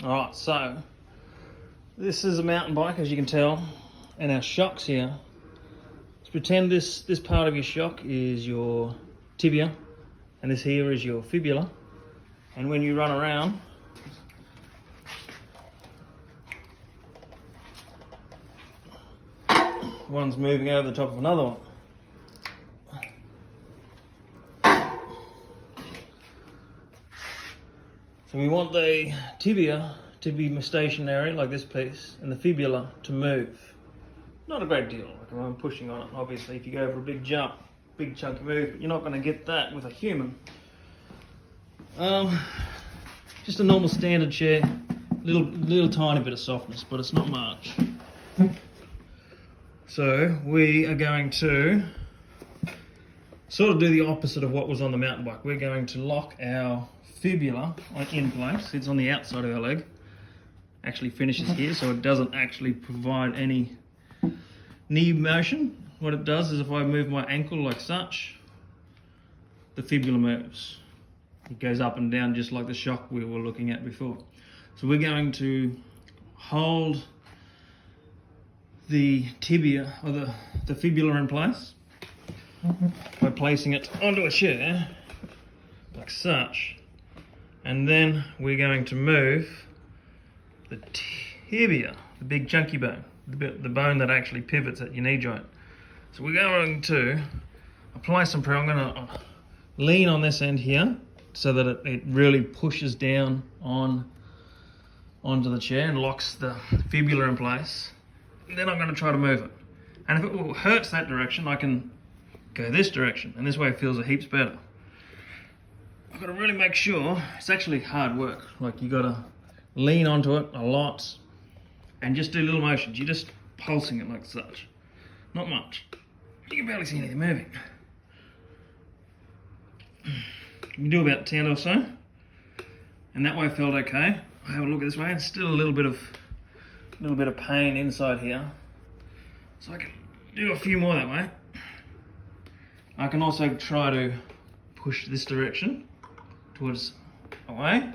Alright, so this is a mountain bike, as you can tell, and our shocks here. Let's pretend this part of your shock is your tibia, and this here is your fibula. And when you run around, one's moving over the top of another one. So we want the tibia to be stationary, like this piece, and the fibula to move. Not a great deal, like I'm pushing on it. Obviously, if you go for a big jump, big chunky move, but you're not going to get that with a human. Just a normal standard chair, little tiny bit of softness, but it's not much. So we are going to sort of do the opposite of what was on the mountain bike. We're going to lock our fibula in place. It's on the outside of our leg. Actually finishes here, so it doesn't actually provide any knee motion. What it does is if I move my ankle like such, the fibula moves. It goes up and down just like the shock we were looking at before. So we're going to hold the tibia, or the fibula in place by placing it onto a chair, like such. And then we're going to move the tibia, the big chunky bone, the bone that actually pivots at your knee joint. So we're going to apply some pressure. I'm going to lean on this end here so that it really pushes down onto the chair and locks the fibula in place. And then I'm going to try to move it. And if it hurts that direction, I can go this direction, and this way it feels a heaps better. I've got to really make sure, it's actually hard work. Like, you got to lean onto it a lot and just do little motions. You're just pulsing it like such. Not much. You can barely see anything moving. You do about 10 or so, and that way felt okay. I have a look at this way, and still a little bit of pain inside here. So I can do a few more that way. I can also try to push this direction towards away,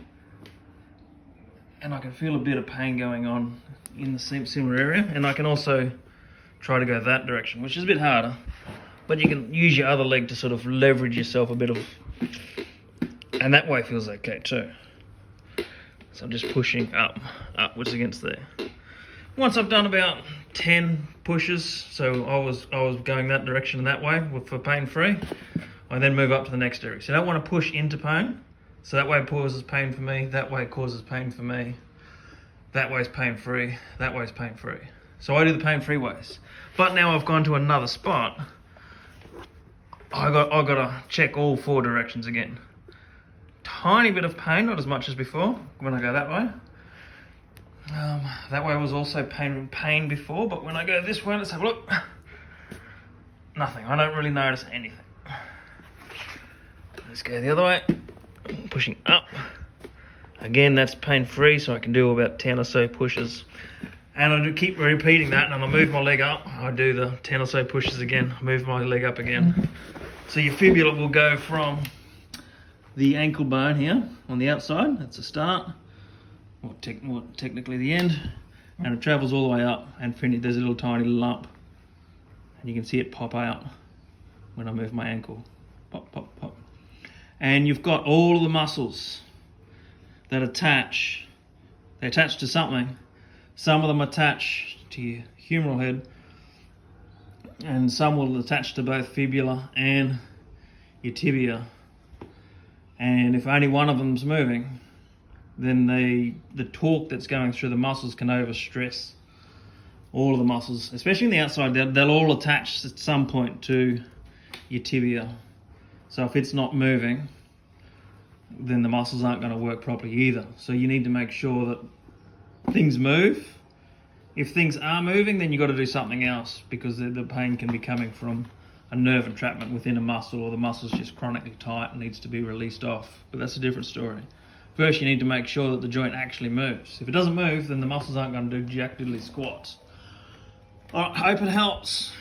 and I can feel a bit of pain going on in the same similar area. And I can also try to go that direction, which is a bit harder, but you can use your other leg to sort of leverage yourself a bit of, and that way feels okay too. So I'm just pushing upwards against there. Once I've done about 10 pushes, so I was going that direction and that way for pain free, I then move up to the next area. So I don't want to push into pain, so that way it causes pain for me, that way it causes pain for me, that way is pain free, that way is pain free. So I do the pain free ways. But now I've gone to another spot, I got to check all 4 directions again. Tiny bit of pain, not as much as before when I go that way. That way was also pain before, but when I go this way, let's have a look. Nothing. I don't really notice anything. Let's go the other way. Pushing up. Again, that's pain-free, so I can do about 10 or so pushes. And I do keep repeating that, and I'll move my leg up. I do the 10 or so pushes again, move my leg up again. So your fibula will go from the ankle bone here on the outside, that's the start, or technically the end, and it travels all the way up and there's a little tiny lump, and you can see it pop out when I move my ankle. Pop, pop, pop. And you've got all of the muscles that attach. They attach to something. Some of them attach to your humeral head, and some will attach to both fibula and your tibia. And if only one of them's moving, then the torque that's going through the muscles can overstress all of the muscles, especially in the outside. They'll all attach at some point to your tibia. So if it's not moving, then the muscles aren't going to work properly either. So you need to make sure that things move. If things are moving, then you've got to do something else, because the pain can be coming from a nerve entrapment within a muscle, or the muscle's just chronically tight and needs to be released off. But that's a different story. First, you need to make sure that the joint actually moves. If it doesn't move, then the muscles aren't going to do jack diddly squats. All right, hope it helps.